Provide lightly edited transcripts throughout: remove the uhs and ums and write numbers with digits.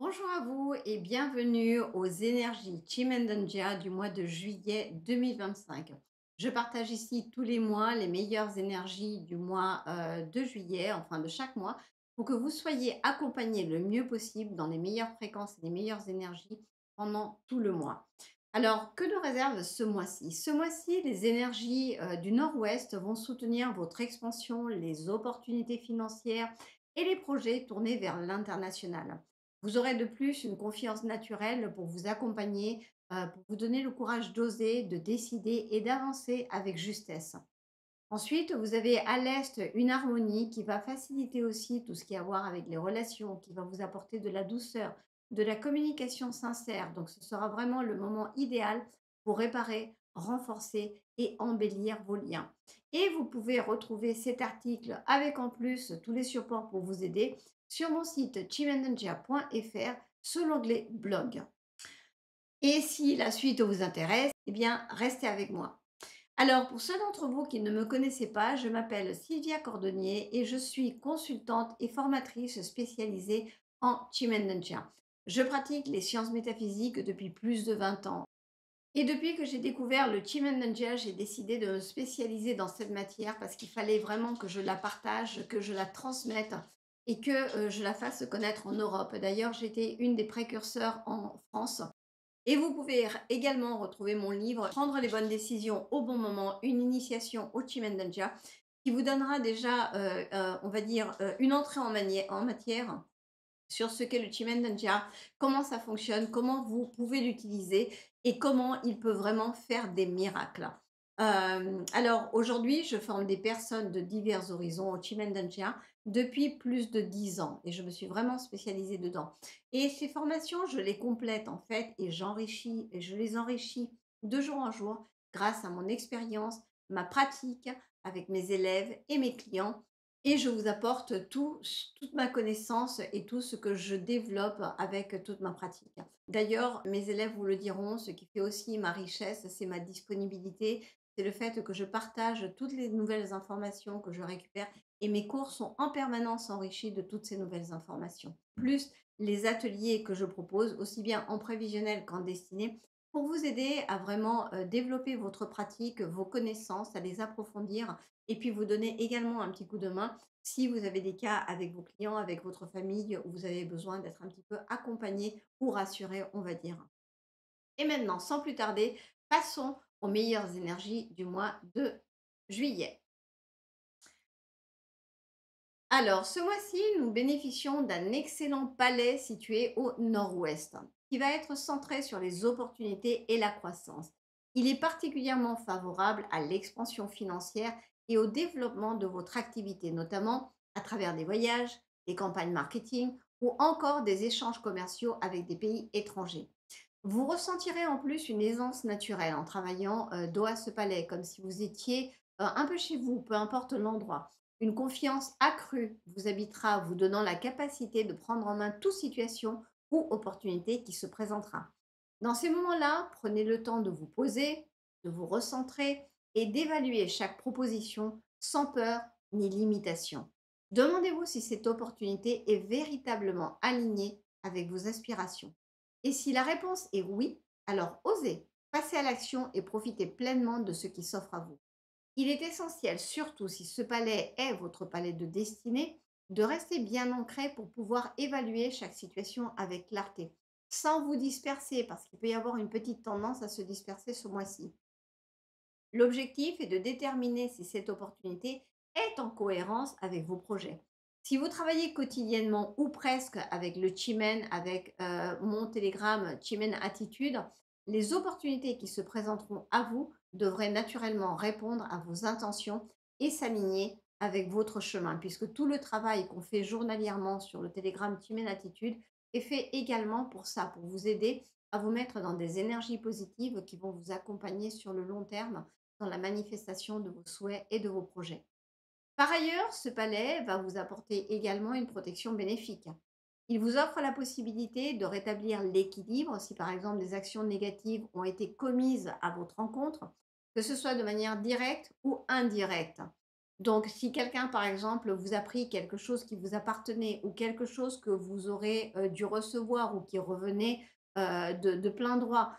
Bonjour à vous et bienvenue aux énergies Chimendanja du mois de juillet 2025. Je partage ici tous les mois les meilleures énergies du mois de juillet, enfin de chaque mois, pour que vous soyez accompagnés le mieux possible dans les meilleures fréquences et les meilleures énergies pendant tout le mois. Alors, que nous réserve ce mois-ci? Ce mois-ci, les énergies du nord-ouest vont soutenir votre expansion, les opportunités financières et les projets tournés vers l'international. Vous aurez de plus une confiance naturelle pour vous accompagner, pour vous donner le courage d'oser, de décider et d'avancer avec justesse. Ensuite, vous avez à l'est une harmonie qui va faciliter aussi tout ce qui a à voir avec les relations, qui va vous apporter de la douceur, de la communication sincère. Donc, ce sera vraiment le moment idéal pour réparer, renforcer et embellir vos liens. Et vous pouvez retrouver cet article avec en plus tous les supports pour vous aider sur mon site chimenenja.fr sous l'onglet blog. Et si la suite vous intéresse, eh bien, restez avec moi. Alors, pour ceux d'entre vous qui ne me connaissaient pas, je m'appelle Sylvia Cordonnier et je suis consultante et formatrice spécialisée en Chimendentia. Je pratique les sciences métaphysiques depuis plus de 20 ans. Et depuis que j'ai découvert le Chimendentia, j'ai décidé de me spécialiser dans cette matière parce qu'il fallait vraiment que je la partage, que je la transmette et que je la fasse connaître en Europe. D'ailleurs, j'étais une des précurseurs en France et vous pouvez également retrouver mon livre Prendre les bonnes décisions au bon moment, une initiation au Chimendanja, qui vous donnera déjà, on va dire, une entrée en matière sur ce qu'est le Chimendanja, comment ça fonctionne, comment vous pouvez l'utiliser et comment il peut vraiment faire des miracles. Alors aujourd'hui, je forme des personnes de divers horizons au Chimendanja depuis plus de 10 ans et je me suis vraiment spécialisée dedans. Et ces formations, je les complète en fait et j'enrichis et je les enrichis de jour en jour grâce à mon expérience, ma pratique avec mes élèves et mes clients et je vous apporte toute ma connaissance et tout ce que je développe avec toute ma pratique. D'ailleurs, mes élèves vous le diront, ce qui fait aussi ma richesse, c'est ma disponibilité, c'est le fait que je partage toutes les nouvelles informations que je récupère et mes cours sont en permanence enrichis de toutes ces nouvelles informations. Plus les ateliers que je propose, aussi bien en prévisionnel qu'en destiné, pour vous aider à vraiment développer votre pratique, vos connaissances, à les approfondir et puis vous donner également un petit coup de main si vous avez des cas avec vos clients, avec votre famille, où vous avez besoin d'être un petit peu accompagné ou rassuré, on va dire. Et maintenant, sans plus tarder, passons aux meilleures énergies du mois de juillet. Alors, ce mois-ci, nous bénéficions d'un excellent palais situé au nord-ouest, qui va être centré sur les opportunités et la croissance. Il est particulièrement favorable à l'expansion financière et au développement de votre activité, notamment à travers des voyages, des campagnes marketing ou encore des échanges commerciaux avec des pays étrangers. Vous ressentirez en plus une aisance naturelle en travaillant dos à ce palais, comme si vous étiez un peu chez vous, peu importe l'endroit. Une confiance accrue vous habitera, vous donnant la capacité de prendre en main toute situation ou opportunité qui se présentera. Dans ces moments-là, prenez le temps de vous poser, de vous recentrer et d'évaluer chaque proposition sans peur ni limitation. Demandez-vous si cette opportunité est véritablement alignée avec vos aspirations. Et si la réponse est oui, alors osez, passez à l'action et profitez pleinement de ce qui s'offre à vous. Il est essentiel, surtout si ce palais est votre palais de destinée, de rester bien ancré pour pouvoir évaluer chaque situation avec clarté, sans vous disperser, parce qu'il peut y avoir une petite tendance à se disperser ce mois-ci. L'objectif est de déterminer si cette opportunité est en cohérence avec vos projets. Si vous travaillez quotidiennement ou presque avec le Chimen, avec mon Telegram Chimen Attitude, les opportunités qui se présenteront à vous devraient naturellement répondre à vos intentions et s'aligner avec votre chemin, puisque tout le travail qu'on fait journalièrement sur le Telegram Chimen Attitude est fait également pour ça, pour vous aider à vous mettre dans des énergies positives qui vont vous accompagner sur le long terme dans la manifestation de vos souhaits et de vos projets. Par ailleurs, ce palais va vous apporter également une protection bénéfique. Il vous offre la possibilité de rétablir l'équilibre si par exemple des actions négatives ont été commises à votre encontre, que ce soit de manière directe ou indirecte. Donc, si quelqu'un, par exemple, vous a pris quelque chose qui vous appartenait ou quelque chose que vous aurez dû recevoir ou qui revenait de plein droit,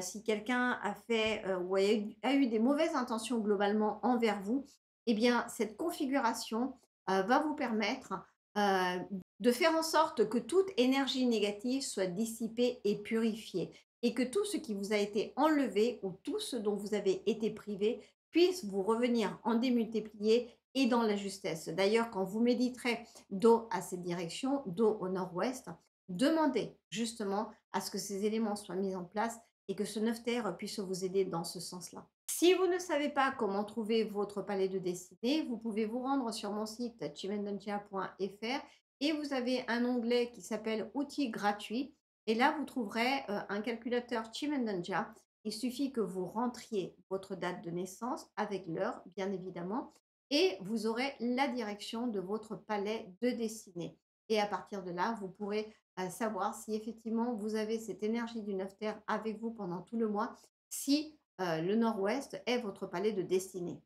si quelqu'un a fait ou a eu des mauvaises intentions globalement envers vous, eh bien, cette configuration va vous permettre euh, de faire en sorte que toute énergie négative soit dissipée et purifiée et que tout ce qui vous a été enlevé ou tout ce dont vous avez été privé puisse vous revenir en démultiplié et dans la justesse. D'ailleurs, quand vous méditerez dos à cette direction, dos au nord-ouest, demandez justement à ce que ces éléments soient mis en place et que ce neuf terre puisse vous aider dans ce sens-là. Si vous ne savez pas comment trouver votre palais de destinée, vous pouvez vous rendre sur mon site chimendonjia.fr et vous avez un onglet qui s'appelle outils gratuits. Et là, vous trouverez un calculateur Chimendonjia. Il suffit que vous rentriez votre date de naissance avec l'heure, bien évidemment, et vous aurez la direction de votre palais de destinée. Et à partir de là, vous pourrez savoir si effectivement vous avez cette énergie du neuf terre avec vous pendant tout le mois, si le nord-ouest est votre palais de destinée.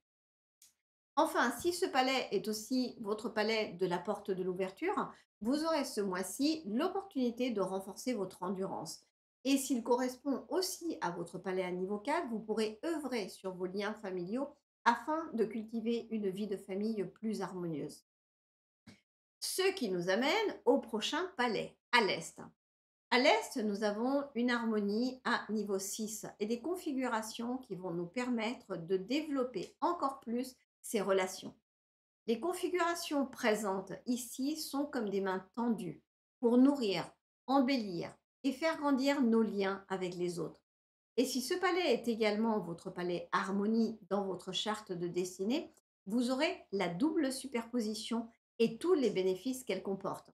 Enfin, si ce palais est aussi votre palais de la porte de l'ouverture, vous aurez ce mois-ci l'opportunité de renforcer votre endurance. Et s'il correspond aussi à votre palais à niveau 4, vous pourrez œuvrer sur vos liens familiaux afin de cultiver une vie de famille plus harmonieuse. Ce qui nous amène au prochain palais, à l'est. À l'est, nous avons une harmonie à niveau 6 et des configurations qui vont nous permettre de développer encore plus ces relations. Les configurations présentes ici sont comme des mains tendues pour nourrir, embellir et faire grandir nos liens avec les autres. Et si ce palais est également votre palais harmonie dans votre charte de destinée, vous aurez la double superposition et tous les bénéfices qu'elle comporte.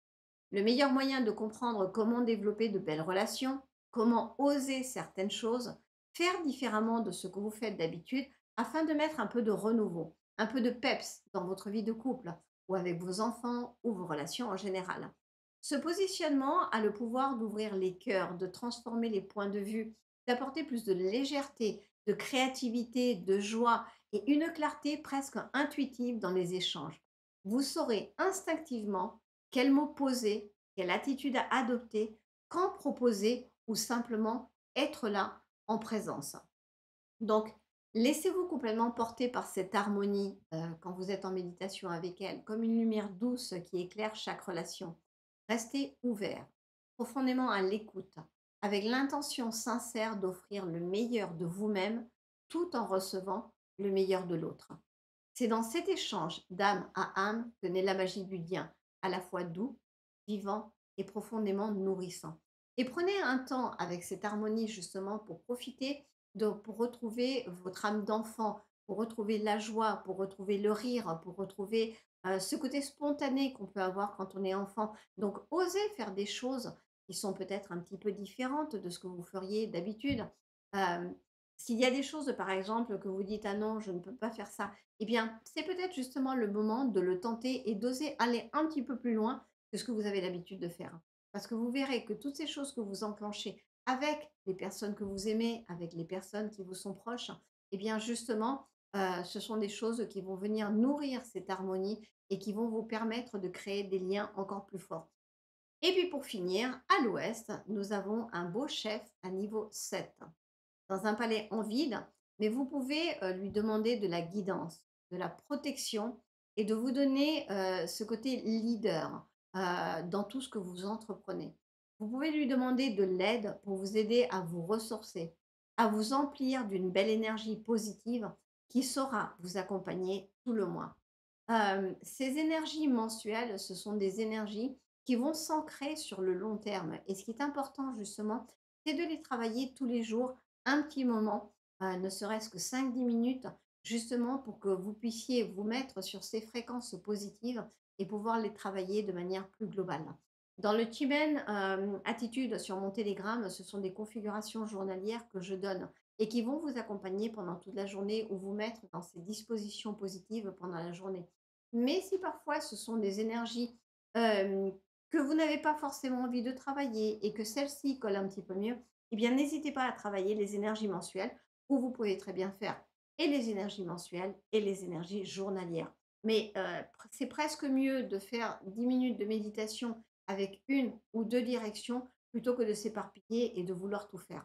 Le meilleur moyen de comprendre comment développer de belles relations, comment oser certaines choses, faire différemment de ce que vous faites d'habitude afin de mettre un peu de renouveau, un peu de peps dans votre vie de couple ou avec vos enfants ou vos relations en général. Ce positionnement a le pouvoir d'ouvrir les cœurs, de transformer les points de vue, d'apporter plus de légèreté, de créativité, de joie et une clarté presque intuitive dans les échanges. Vous saurez instinctivement quel mot poser, quelle attitude à adopter, quand proposer ou simplement être là en présence. Donc, laissez-vous complètement porter par cette harmonie quand vous êtes en méditation avec elle, comme une lumière douce qui éclaire chaque relation. Restez ouvert, profondément à l'écoute, avec l'intention sincère d'offrir le meilleur de vous-même tout en recevant le meilleur de l'autre. C'est dans cet échange d'âme à âme que naît la magie du lien, à la fois doux, vivant et profondément nourrissant. Et prenez un temps avec cette harmonie justement pour profiter, pour retrouver votre âme d'enfant, pour retrouver la joie, pour retrouver le rire, pour retrouver ce côté spontané qu'on peut avoir quand on est enfant. Donc, osez faire des choses qui sont peut-être un petit peu différentes de ce que vous feriez d'habitude. Euh, S'il y a des choses, par exemple, que vous dites: «Ah non, je ne peux pas faire ça», eh bien, c'est peut-être justement le moment de le tenter et d'oser aller un petit peu plus loin que ce que vous avez l'habitude de faire. Parce que vous verrez que toutes ces choses que vous enclenchez avec les personnes que vous aimez, avec les personnes qui vous sont proches, eh bien, justement, ce sont des choses qui vont venir nourrir cette harmonie et qui vont vous permettre de créer des liens encore plus forts. Et puis pour finir, à l'ouest, nous avons un beau chef à niveau 7 dans un palais en vide, mais vous pouvez lui demander de la guidance, de la protection et de vous donner ce côté leader dans tout ce que vous entreprenez. Vous pouvez lui demander de l'aide pour vous aider à vous ressourcer, à vous emplir d'une belle énergie positive qui saura vous accompagner tout le mois. Ces énergies mensuelles, ce sont des énergies qui vont s'ancrer sur le long terme. Et ce qui est important justement, c'est de les travailler tous les jours un petit moment, ne serait-ce que 5 10 minutes, justement pour que vous puissiez vous mettre sur ces fréquences positives et pouvoir les travailler de manière plus globale. Dans le Timen Attitude sur mon Telegram, ce sont des configurations journalières que je donne et qui vont vous accompagner pendant toute la journée ou vous mettre dans ces dispositions positives pendant la journée. Mais si parfois ce sont des énergies que vous n'avez pas forcément envie de travailler et que celles-ci collent un petit peu mieux, eh bien, n'hésitez pas à travailler les énergies mensuelles où vous pouvez très bien faire et les énergies mensuelles et les énergies journalières. Mais c'est presque mieux de faire 10 minutes de méditation avec une ou 2 directions plutôt que de s'éparpiller et de vouloir tout faire.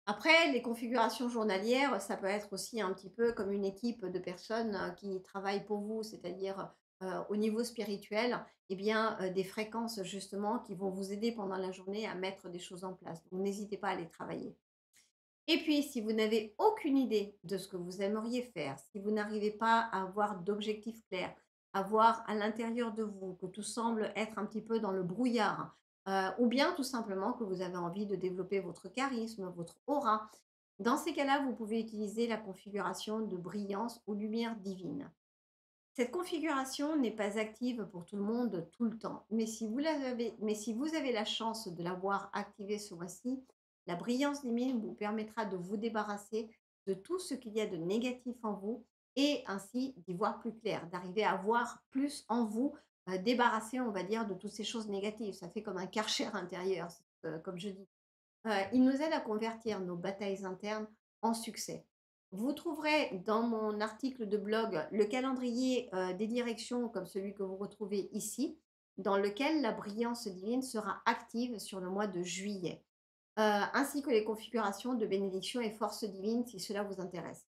Après, les configurations journalières, ça peut être aussi un petit peu comme une équipe de personnes, qui travaillent pour vous, c'est-à-dire, au niveau spirituel, eh bien, des fréquences justement qui vont vous aider pendant la journée à mettre des choses en place. Donc n'hésitez pas à les travailler. Et puis, si vous n'avez aucune idée de ce que vous aimeriez faire, si vous n'arrivez pas à avoir d'objectifs clairs, à voir à l'intérieur de vous que tout semble être un petit peu dans le brouillard, ou bien tout simplement que vous avez envie de développer votre charisme, votre aura, dans ces cas-là, vous pouvez utiliser la configuration de brillance ou lumière divine. Cette configuration n'est pas active pour tout le monde tout le temps, mais si vous avez la chance de l'avoir activée ce mois-ci, la brillance divine vous permettra de vous débarrasser de tout ce qu'il y a de négatif en vous et ainsi d'y voir plus clair, d'arriver à voir plus en vous, débarrasser, on va dire, de toutes ces choses négatives. Ça fait comme un karcher intérieur, comme je dis. Il nous aide à convertir nos batailles internes en succès. Vous trouverez dans mon article de blog le calendrier, des directions comme celui que vous retrouvez ici, dans lequel la brillance divine sera active sur le mois de juillet, ainsi que les configurations de bénédiction et force divine si cela vous intéresse.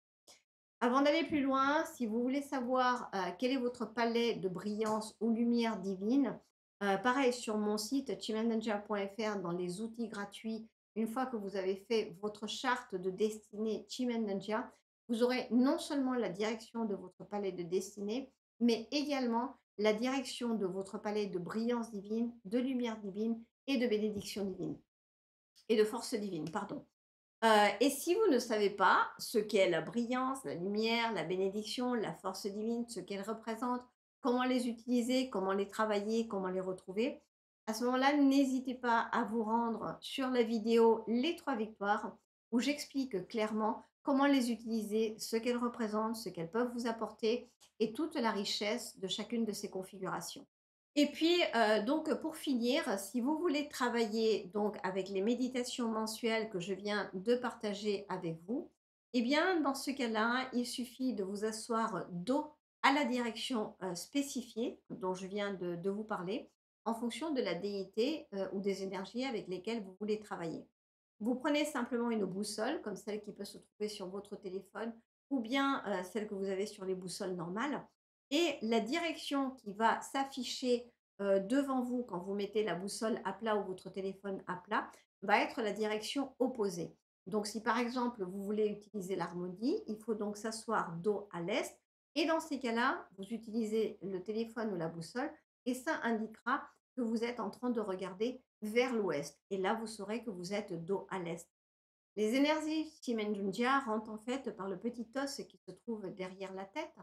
Avant d'aller plus loin, si vous voulez savoir, quel est votre palais de brillance ou lumière divine, pareil sur mon site chimendanja.fr dans les outils gratuits, une fois que vous avez fait votre charte de destinée Chimendanja, vous aurez non seulement la direction de votre palais de destinée, mais également la direction de votre palais de brillance divine, de lumière divine et de bénédiction divine et de force divine, pardon. Et si vous ne savez pas ce qu'est la brillance, la lumière, la bénédiction, la force divine, ce qu'elles représentent, comment les utiliser, comment les travailler, comment les retrouver, à ce moment-là, n'hésitez pas à vous rendre sur la vidéo «Les 3 victoires» où j'explique clairement comment les utiliser, ce qu'elles représentent, ce qu'elles peuvent vous apporter et toute la richesse de chacune de ces configurations. Et puis, donc pour finir, si vous voulez travailler donc avec les méditations mensuelles que je viens de partager avec vous, eh bien dans ce cas-là, il suffit de vous asseoir dos à la direction, spécifiée dont je viens de vous parler, en fonction de la déité, ou des énergies avec lesquelles vous voulez travailler. Vous prenez simplement une boussole comme celle qui peut se trouver sur votre téléphone ou bien, celle que vous avez sur les boussoles normales et la direction qui va s'afficher, devant vous quand vous mettez la boussole à plat ou votre téléphone à plat, va être la direction opposée. Donc si par exemple vous voulez utiliser l'harmonie, il faut donc s'asseoir dos à l'est et dans ces cas-là, vous utilisez le téléphone ou la boussole et ça indiquera que vous êtes en train de regarder vers l'ouest et là vous saurez que vous êtes dos à l'est. Les énergies Shimenjunja rentrent en fait par le petit os qui se trouve derrière la tête.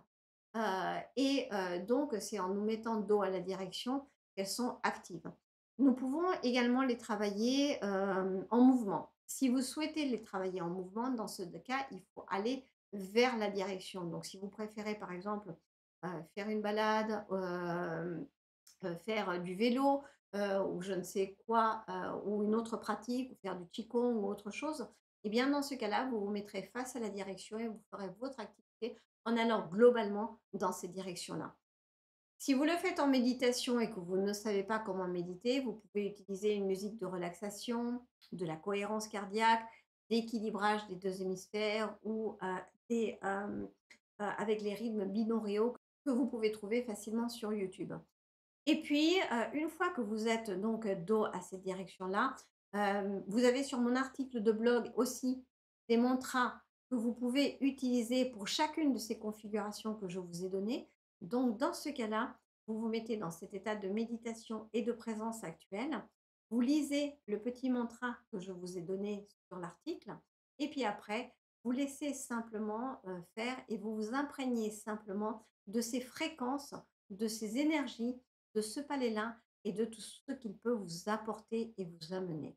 Donc c'est en nous mettant dos à la direction qu'elles sont actives. Nous pouvons également les travailler, en mouvement. Si vous souhaitez les travailler en mouvement, dans ce cas, il faut aller vers la direction. Donc si vous préférez par exemple, faire une balade, faire du vélo, ou je ne sais quoi, ou une autre pratique, ou faire du qigong ou autre chose, et bien dans ce cas-là, vous vous mettrez face à la direction et vous ferez votre activité en allant globalement dans ces directions-là. Si vous le faites en méditation et que vous ne savez pas comment méditer, vous pouvez utiliser une musique de relaxation, de la cohérence cardiaque, d'équilibrage des 2 hémisphères ou, avec les rythmes binauraux que vous pouvez trouver facilement sur YouTube. Et puis, une fois que vous êtes donc dos à cette direction-là, vous avez sur mon article de blog aussi des mantras que vous pouvez utiliser pour chacune de ces configurations que je vous ai données. Donc dans ce cas-là, vous vous mettez dans cet état de méditation et de présence actuelle. Vous lisez le petit mantra que je vous ai donné sur l'article et puis après, vous laissez simplement, faire et vous vous imprégnez simplement de ces fréquences, de ces énergies de ce palais-là et de tout ce qu'il peut vous apporter et vous amener.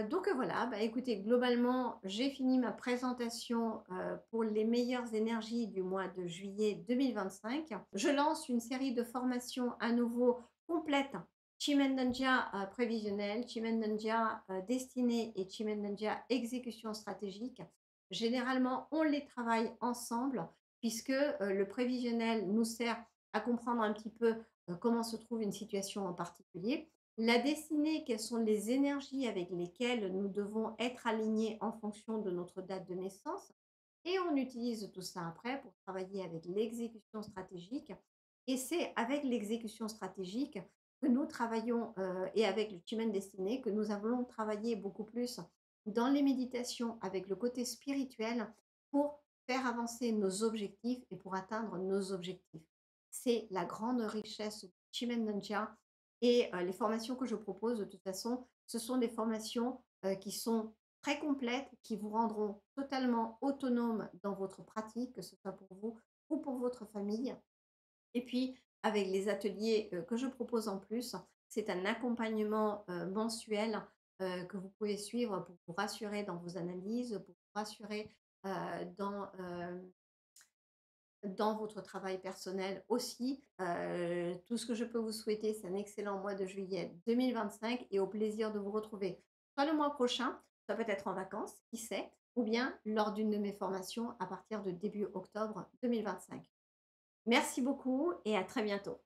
Donc voilà, bah, écoutez, globalement, j'ai fini ma présentation, pour les meilleures énergies du mois de juillet 2025. Je lance une série de formations à nouveau complètes, Chimendanja, prévisionnel, Chimendanja, destinée et Chimendanja exécution stratégique. Généralement, on les travaille ensemble. puisque le prévisionnel nous sert à comprendre un petit peu comment se trouve une situation en particulier. La destinée, quelles sont les énergies avec lesquelles nous devons être alignés en fonction de notre date de naissance. Et on utilise tout ça après pour travailler avec l'exécution stratégique. Et c'est avec l'exécution stratégique que nous travaillons, et avec le Human Destiné, que nous allons travailler beaucoup plus dans les méditations avec le côté spirituel pour faire avancer nos objectifs et pour atteindre nos objectifs. C'est la grande richesse du Chimendanja et les formations que je propose de toute façon, ce sont des formations qui sont très complètes, qui vous rendront totalement autonome dans votre pratique, que ce soit pour vous ou pour votre famille. Et puis, avec les ateliers que je propose en plus, c'est un accompagnement mensuel que vous pouvez suivre pour vous rassurer dans vos analyses, pour vous rassurer dans dans votre travail personnel aussi. Tout ce que je peux vous souhaiter, c'est un excellent mois de juillet 2025 et au plaisir de vous retrouver soit le mois prochain, soit peut-être en vacances, qui sait, ou bien lors d'une de mes formations à partir de début octobre 2025. Merci beaucoup et à très bientôt.